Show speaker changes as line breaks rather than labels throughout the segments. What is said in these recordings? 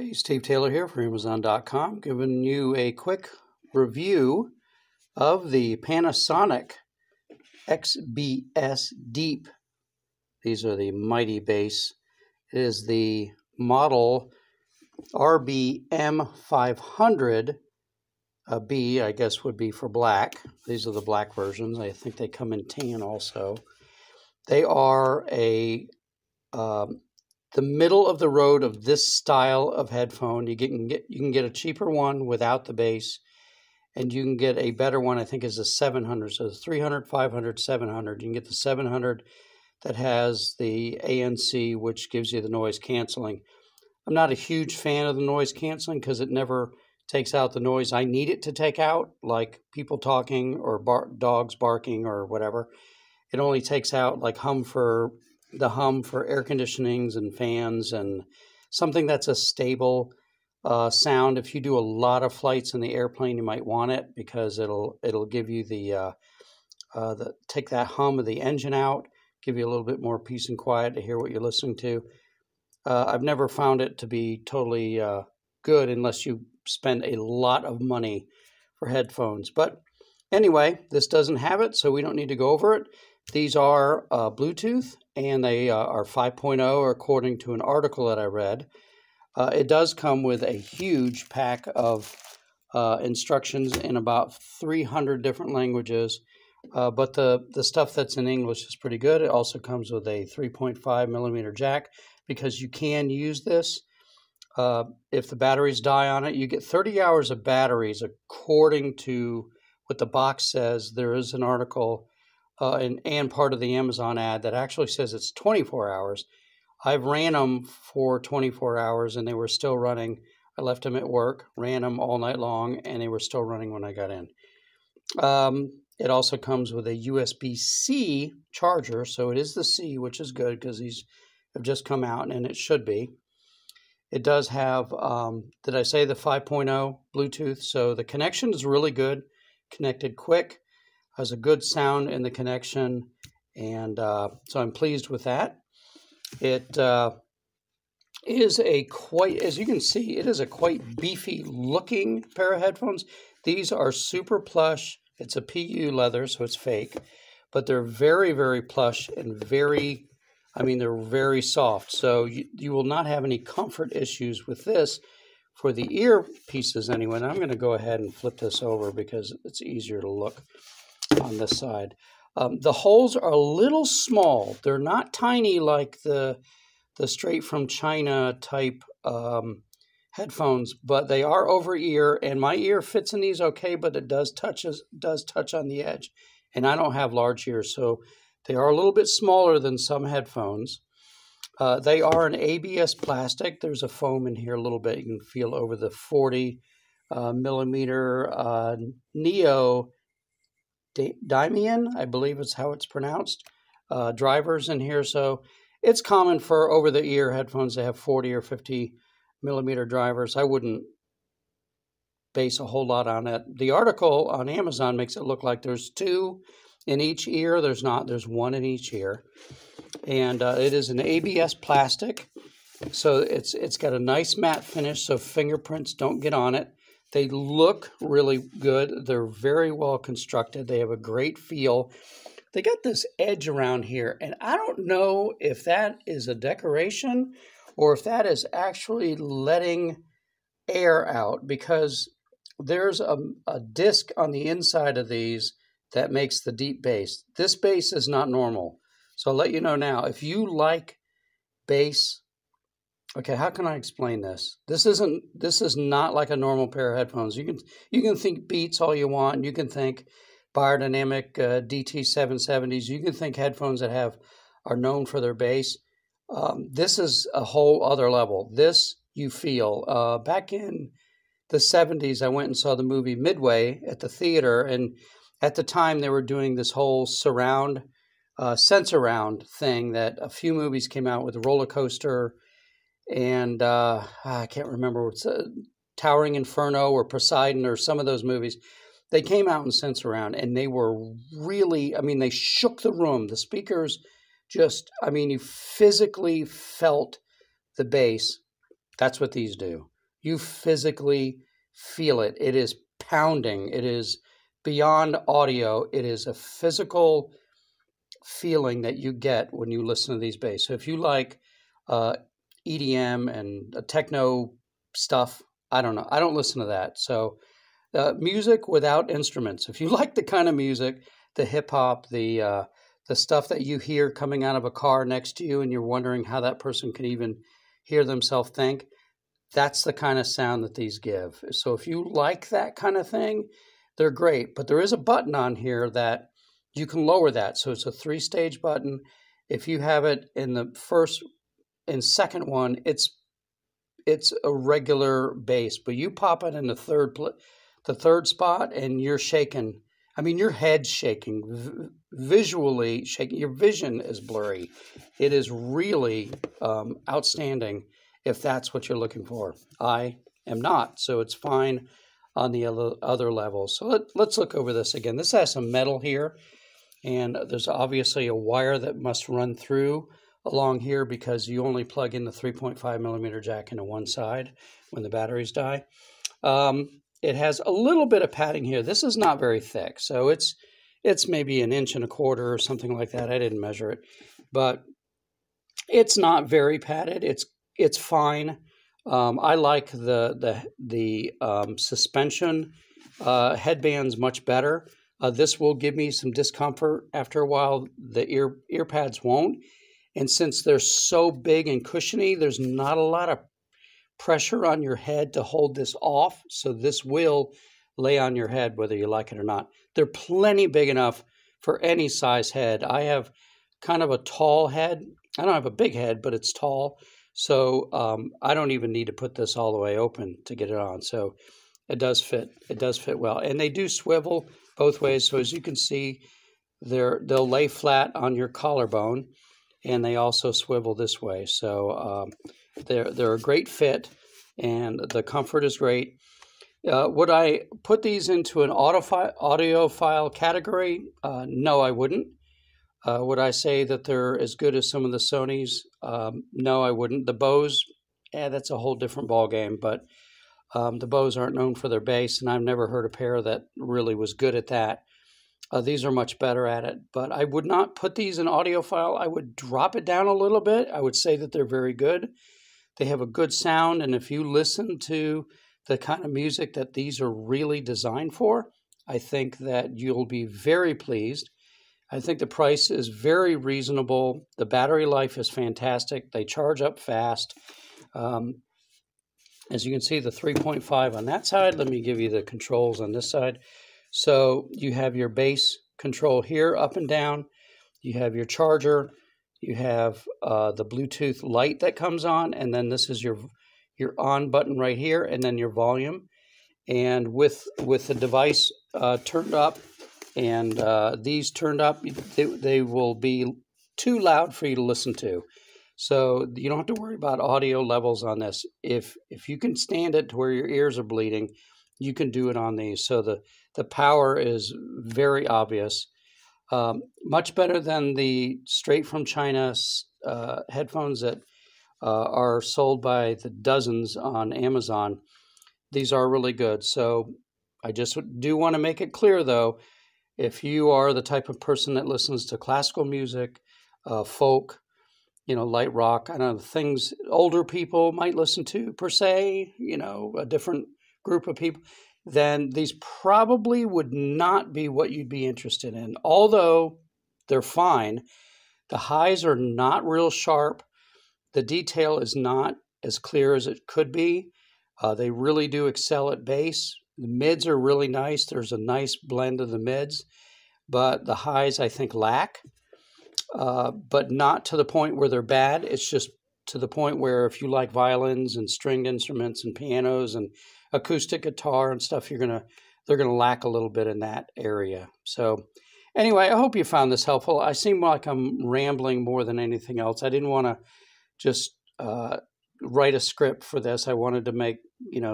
Hey, Steve Taylor here for Amazon.com, giving you a quick review of the Panasonic XBS Deep. These are the mighty bass. It is the model RB-M500B, I guess would be for black. These are the black versions. I think they come in tan also. They are the middle of the road of this style of headphone. You can get a cheaper one without the bass, and you can get a better one. I think is a 700. So it's 300, 500, 700. You can get the 700 that has the ANC, which gives you the noise canceling. I'm not a huge fan of the noise canceling because it never takes out the noise I need it to take out, like people talking or dogs barking or whatever. It only takes out like hum for air conditionings and fans and something that's a stable sound. If you do a lot of flights in the airplane, you might want it because it'll give you the take that hum of the engine out, give you a little bit more peace and quiet to hear what you're listening to. I've never found it to be totally good unless you spend a lot of money for headphones. But anyway, this doesn't have it, so we don't need to go over it. These are Bluetooth, and they are 5.0 according to an article that I read. It does come with a huge pack of instructions in about 300 different languages, but the stuff that's in English is pretty good. It also comes with a 3.5 millimeter jack because you can use this. If the batteries die on it, you get 30 hours of batteries according to what the box says. There is an article and part of the Amazon ad that actually says it's 24 hours. I've ran them for 24 hours and they were still running. I left them at work, ran them all night long, and they were still running when I got in. It also comes with a USB-C charger, so it is the C, which is good because these have just come out, and it should be. It does have, did I say the 5.0 Bluetooth? So the connection is really good, connected quick. Has a good sound in the connection, and so I'm pleased with that. It is as you can see, it is a quite beefy looking pair of headphones. These are super plush. It's a PU leather, so it's fake, but they're very, very plush and they're very soft. So you will not have any comfort issues with this for the ear pieces anyway. And I'm going to go ahead and flip this over because it's easier to look on this side. The holes are a little small. They're not tiny like the straight from China type headphones, but they are over ear, and my ear fits in these okay, but it does touch on the edge, and I don't have large ears, so they are a little bit smaller than some headphones. They are an ABS plastic. There's a foam in here a little bit. You can feel over the 40 millimeter Neo Diamian, I believe is how it's pronounced, drivers in here. So it's common for over-the-ear headphones to have 40 or 50 millimeter drivers. I wouldn't base a whole lot on it. The article on Amazon makes it look like there's two in each ear. There's not. There's one in each ear. And it is an ABS plastic. So it's got a nice matte finish so fingerprints don't get on it. They look really good. They're very well constructed. They have a great feel. They got this edge around here, and I don't know if that is a decoration or if that is actually letting air out, because there's a disc on the inside of these that makes the deep bass. This bass is not normal. So I'll let you know now, if you like bass. Okay, how can I explain this? This is not like a normal pair of headphones. You can think Beats all you want. You can think Beyerdynamic DT770s. You can think headphones that are known for their bass. This is a whole other level. This you feel. Back in the 70s, I went and saw the movie Midway at the theater, and at the time they were doing this whole surround, sense-around thing that a few movies came out with, Roller Coaster, and I can't remember what's Towering Inferno or Poseidon or some of those movies. They came out in sense around, and they were really, they shook the room. The speakers just, you physically felt the bass. That's what these do. You physically feel it. It is pounding. It is beyond audio. It is a physical feeling that you get when you listen to these bass. So if you like EDM and techno stuff, I don't know. I don't listen to that. So music without instruments. If you like the kind of music, the hip hop, the stuff that you hear coming out of a car next to you and you're wondering how that person can even hear themselves think, that's the kind of sound that these give. So if you like that kind of thing, they're great. But there is a button on here that you can lower that. So it's a 3-stage button. If you have it in the first and second one, it's a regular bass. But you pop it in the third spot and you're shaking. I mean, your head's shaking, visually shaking. Your vision is blurry. It is really outstanding if that's what you're looking for. I am not, so it's fine on the other levels. So let's look over this again. This has some metal here, and there's obviously a wire that must run through along here because you only plug in the 3.5 millimeter jack into one side when the batteries die. It has a little bit of padding here. This is not very thick, so it's maybe 1.25 inches or something like that. I didn't measure it, but it's not very padded. It's fine. I like the suspension headbands much better. This will give me some discomfort after a while. The ear pads won't, and since they're so big and cushiony, there's not a lot of pressure on your head to hold this off, so this will lay on your head whether you like it or not. They're plenty big enough for any size head. I have kind of a tall head. I don't have a big head, but it's tall, so I don't even need to put this all the way open to get it on. So it does fit. It does fit well, and they do swivel both ways. So as you can see, they'll lay flat on your collarbone, and they also swivel this way. So they're a great fit, and the comfort is great. Would I put these into an audiophile category? No, I wouldn't. Would I say that they're as good as some of the Sonys? No, I wouldn't. The Bose, that's a whole different ballgame, but the Bose aren't known for their bass, and I've never heard a pair that really was good at that. These are much better at it, but I would not put these in audiophile. I would drop it down a little bit. I would say that they're very good. They have a good sound, and if you listen to the kind of music that these are really designed for, I think that you'll be very pleased. I think the price is very reasonable. The battery life is fantastic. They charge up fast. As you can see, the 3.5 on that side. Let me give you the controls on this side. So you have your bass control here, up and down. You have your charger. You have the Bluetooth light that comes on, and then this is your on button right here, and then your volume. And with the device turned up and these turned up, they will be too loud for you to listen to. So you don't have to worry about audio levels on this. If you can stand it to where your ears are bleeding, you can do it on these. So the power is very obvious. Much better than the straight from China headphones that are sold by the dozens on Amazon. These are really good. So I just do want to make it clear, though, if you are the type of person that listens to classical music, folk, light rock, I don't know, things older people might listen to per se, a different group of people, then these probably would not be what you'd be interested in. Although they're fine, the highs are not real sharp. The detail is not as clear as it could be. They really do excel at bass. The mids are really nice. There's a nice blend of the mids, but the highs I think lack, but not to the point where they're bad. It's just to the point where if you like violins and stringed instruments and pianos and acoustic guitar and stuff, they're gonna lack a little bit in that area. So anyway, I hope you found this helpful. I seem like I'm rambling more than anything else. I didn't want to just write a script for this. I wanted to make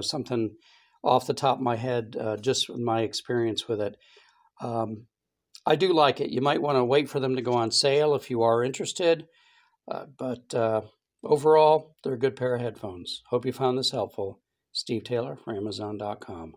something off the top of my head, just with my experience with it. I do like it. You might want to wait for them to go on sale if you are interested, but overall, they're a good pair of headphones. Hope you found this helpful. Steve Taylor for Amazon.com.